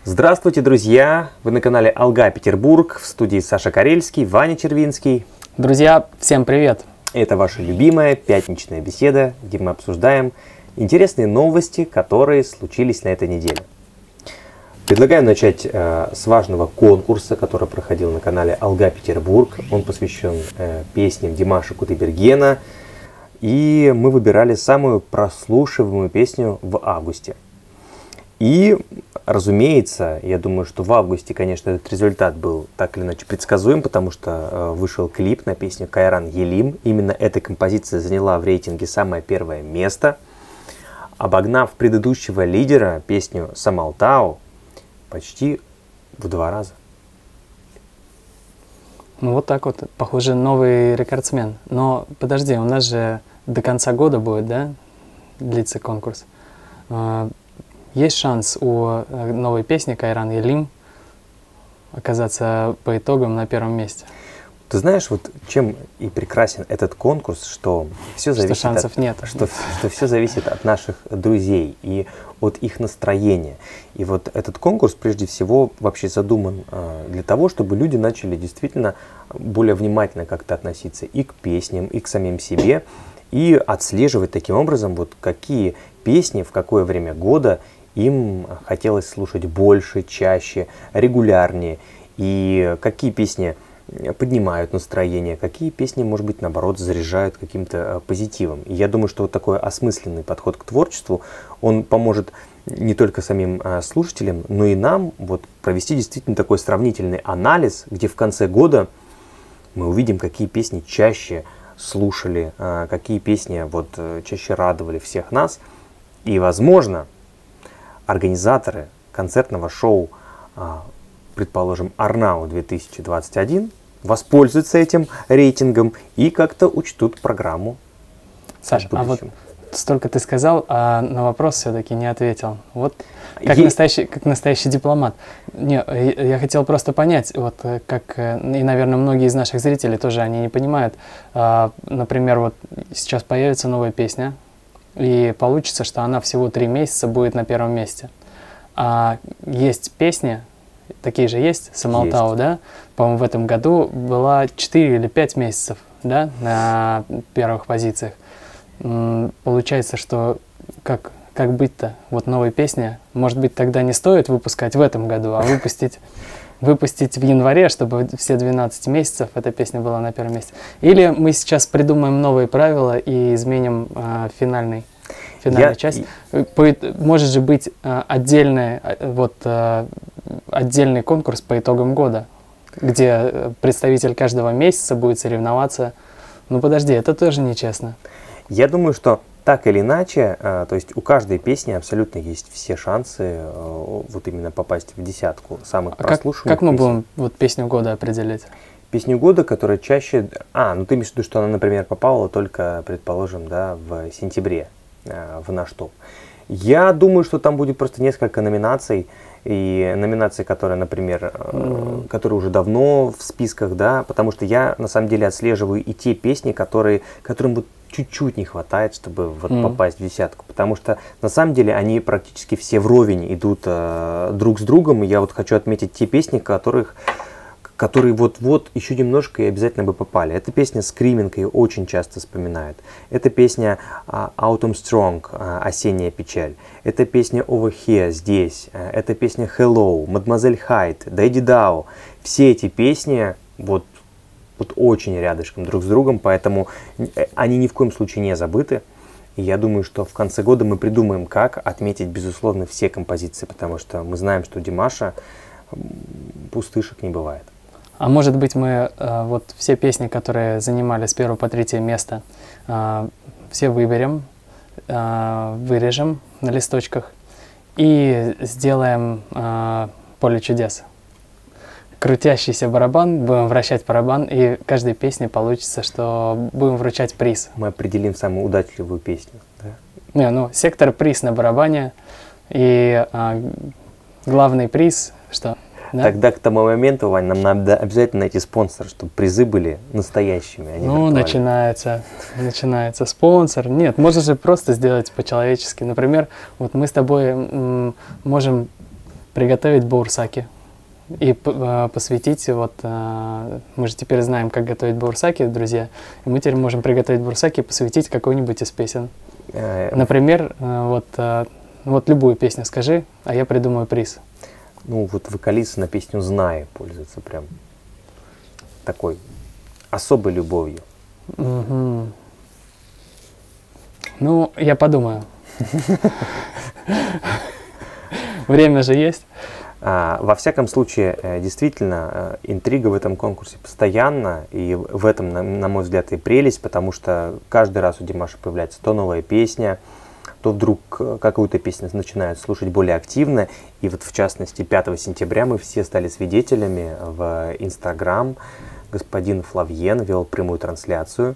Здравствуйте, друзья! Вы на канале Алга Петербург, в студии Саша Карельский, Ваня Червинский. Друзья, всем привет! Это ваша любимая пятничная беседа, где мы обсуждаем интересные новости, которые случились на этой неделе. Предлагаю начать с важного конкурса, который проходил на канале Алга Петербург. Он посвящен песням Димаша Кудайбергена. И мы выбирали самую прослушиваемую песню в августе. И, разумеется, я думаю, что в августе, конечно, этот результат был так или иначе предсказуем, потому что вышел клип на песню «Кайран Елим». Именно эта композиция заняла в рейтинге самое первое место, обогнав предыдущего лидера, песню «Самалтау», почти в 2 раза. Ну вот так вот, похоже, новый рекордсмен. Но подожди, у нас же до конца года будет, да, длиться конкурс. Есть шанс у новой песни «Кайран Елим» оказаться по итогам на первом месте? Ты знаешь, вот чем и прекрасен этот конкурс, что все зависит, шансов нет. Что все зависит от наших друзей и от их настроения. И вот этот конкурс прежде всего вообще задуман для того, чтобы люди начали действительно более внимательно как-то относиться и к песням, и к самим себе, и отслеживать таким образом, вот какие песни в какое время года им хотелось слушать больше, чаще, регулярнее, и какие песни поднимают настроение, какие песни, может быть, наоборот, заряжают каким-то позитивом. И я думаю, что вот такой осмысленный подход к творчеству, он поможет не только самим слушателям, но и нам вот провести действительно такой сравнительный анализ, где в конце года мы увидим, какие песни чаще слушали, какие песни вот чаще радовали всех нас. И, возможно, организаторы концертного шоу, предположим, Арнау 2021, воспользуются этим рейтингом и как-то учтут программу. Саша, а вот столько ты сказал, а на вопрос все-таки не ответил. Вот как настоящий дипломат. Не, я хотел просто понять, вот как, и, наверное, многие из наших зрителей тоже они не понимают. Например, вот сейчас появится новая песня, и получится, что она всего 3 месяца будет на первом месте. А есть песни, такие же есть, «Самалтау», есть. Да? По-моему, в этом году была 4 или 5 месяцев, да, на первых позициях. Получается, что как быть-то? Вот новая песня, может быть, тогда не стоит выпускать в этом году, а выпустить в январе, чтобы все 12 месяцев эта песня была на первом месте. Или мы сейчас придумаем новые правила и изменим финальную часть. Может же быть отдельный конкурс по итогам года, где представитель каждого месяца будет соревноваться. Ну подожди, это тоже нечестно. Я думаю, что так или иначе, то есть у каждой песни абсолютно есть все шансы вот именно попасть в десятку самых прослушиваемых. Как мы будем вот песню года определять? Песню года, которая чаще... ну ты имеешь в виду, что она, например, попала только, предположим, да, в сентябре в наш топ. Я думаю, что там будет просто несколько номинаций, и номинации, которые, например, которые уже давно в списках, да, потому что я на самом деле отслеживаю и те песни, которым вот чуть-чуть не хватает, чтобы вот попасть в десятку, потому что на самом деле они практически все вровень идут друг с другом, и я вот хочу отметить те песни, которые вот-вот еще немножко и обязательно бы попали. Эта песня «Screaming», ее очень часто вспоминают. Это песня «Autumn Strong», «Осенняя печаль». Это песня «Over Here», «Здесь». Это песня «Hello», «Mademoiselle Hyde», «Daddy Dow». Все эти песни вот очень рядышком друг с другом, поэтому они ни в коем случае не забыты. И я думаю, что в конце года мы придумаем, как отметить, безусловно, все композиции, потому что мы знаем, что у Димаша пустышек не бывает. А может быть, мы вот все песни, которые занимали с 1 по 3 место, все выберем, вырежем на листочках и сделаем «Поле чудес». Крутящийся барабан, будем вращать барабан, и каждой песне получится, что будем вручать приз. Мы определим самую удачливую песню, да? Не, ну, сектор приз на барабане, и главный приз, что... Да? Тогда к тому моменту, Вань, нам надо обязательно найти спонсора, чтобы призы были настоящими, а не виртуальными. Начинается спонсор. Нет, можно же просто сделать по-человечески. Например, вот мы с тобой можем приготовить баурсаки и посвятить, вот, мы же теперь знаем, как готовить баурсаки, друзья, и мы теперь можем приготовить баурсаки и посвятить какой-нибудь из песен. Например, вот любую песню скажи, а я придумаю приз. Ну, вот вокалист на песню «Знай» пользуется прям такой особой любовью. Угу. Ну, я подумаю. Время же есть. Во всяком случае, действительно, интрига в этом конкурсе постоянна, и в этом, на мой взгляд, и прелесть, потому что каждый раз у Димаша появляется то новая песня, то вдруг какую-то песню начинают слушать более активно, и вот в частности 5 сентября мы все стали свидетелями в Инстаграм. Господин Флавьен вел прямую трансляцию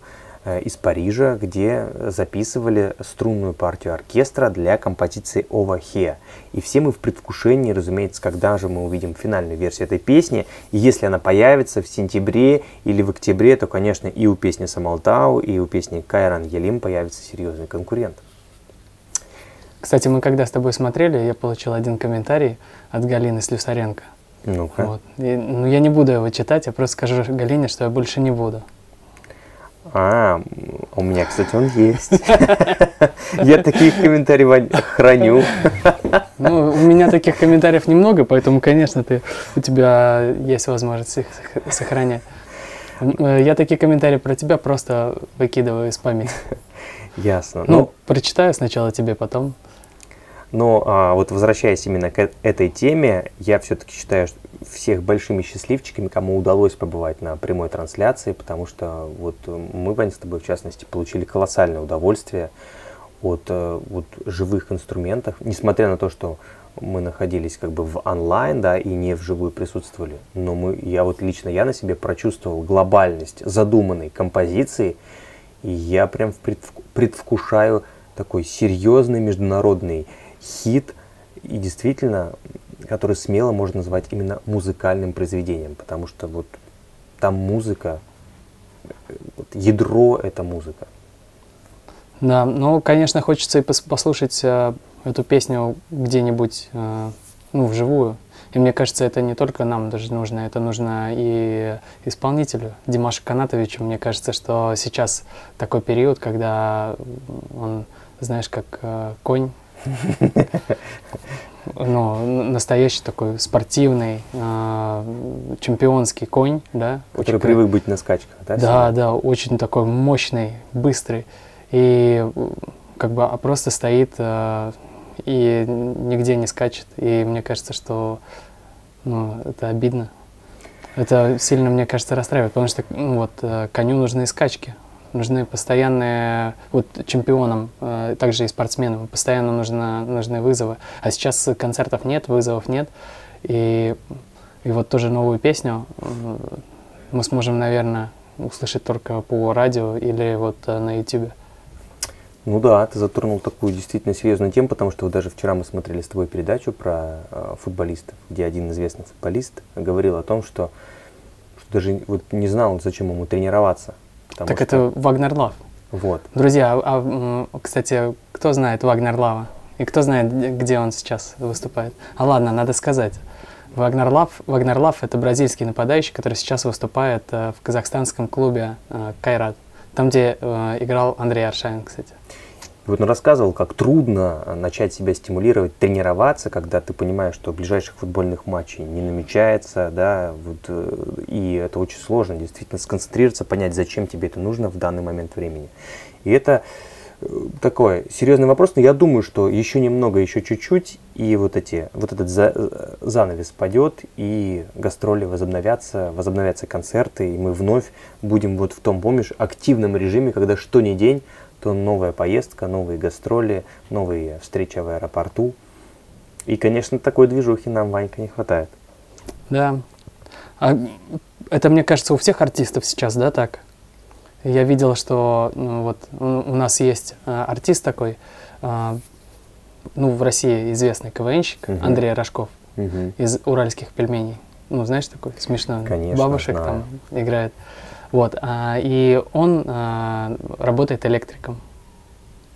из Парижа, где записывали струнную партию оркестра для композиции «Овахе». И все мы в предвкушении, разумеется, когда же мы увидим финальную версию этой песни. И если она появится в сентябре или в октябре, то, конечно, и у песни «Самалтау», и у песни «Кайран Елим» появится серьезный конкурент. Кстати, мы когда с тобой смотрели, я получил один комментарий от Галины Слюсаренко. Ну-ка. Вот. Ну, я не буду его читать, я просто скажу Галине, что я больше не буду. У меня, кстати, он есть. Я таких комментариев храню. Ну, у меня таких комментариев немного, поэтому, конечно, у тебя есть возможность их сохранять. Я такие комментарии про тебя просто выкидываю из памяти. Ясно. Ну, прочитаю сначала тебе, потом. Но вот возвращаясь именно к этой теме, я все-таки считаю всех большими счастливчиками, кому удалось побывать на прямой трансляции, потому что вот мы, Вань, с тобой в частности получили колоссальное удовольствие от живых инструментов, несмотря на то, что мы находились как бы в онлайн, да, и не вживую присутствовали, но я на себе прочувствовал глобальность задуманной композиции, и я прям предвкушаю такой серьезный международный хит, и действительно, который смело можно назвать именно музыкальным произведением, потому что вот там музыка, вот ядро — это музыка. Да, ну, конечно, хочется и послушать эту песню где-нибудь, ну, вживую. И мне кажется, это не только нам даже нужно, это нужно и исполнителю Димашу Канатовичу. Мне кажется, что сейчас такой период, когда он, знаешь, как конь, ну, настоящий такой спортивный, чемпионский конь, да. Который привык быть на скачках, да? Да, да, очень такой мощный, быстрый. И как бы просто стоит и нигде не скачет. И мне кажется, что это обидно. Это сильно, мне кажется, расстраивает, потому что коню нужны скачки. Нужны постоянные, вот чемпионам, также и спортсменам, постоянно нужны вызовы. А сейчас концертов нет, вызовов нет. И вот тоже новую песню мы сможем, наверное, услышать только по радио или вот на YouTube. Ну да, ты затронул такую действительно серьезную тему, потому что вот даже вчера мы смотрели с тобой передачу про футболистов, где один известный футболист говорил о том, что даже вот не знал, зачем ему тренироваться. Так это Вагнер Лав. Вот. Друзья, кстати, кто знает Вагнер Лава? И кто знает, где он сейчас выступает? Ладно, надо сказать. Вагнер Лав — это бразильский нападающий, который сейчас выступает в казахстанском клубе «Кайрат». Там, где играл Андрей Аршавин, кстати. Вот он рассказывал, как трудно начать себя стимулировать, тренироваться, когда ты понимаешь, что ближайших футбольных матчей не намечается, да, и это очень сложно, действительно, сконцентрироваться, понять, зачем тебе это нужно в данный момент времени. И это такой серьезный вопрос, но я думаю, что еще немного, еще чуть-чуть, и вот этот занавес падет, и гастроли возобновятся концерты, и мы вновь будем вот в том, помнишь, активном режиме, когда что ни день, то новая поездка, новые гастроли, новые встречи в аэропорту. И, конечно, такой движухи нам, Ванька, не хватает. Да. Это, мне кажется, у всех артистов сейчас, да, так? Я видел, что вот у нас есть артист такой, в России известный КВНщик, Андрей Рожков, из «Уральских пельменей». Ну, знаешь, такой смешной, конечно, бабушек знаю. Там играет. Вот, и он работает электриком.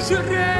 жрет.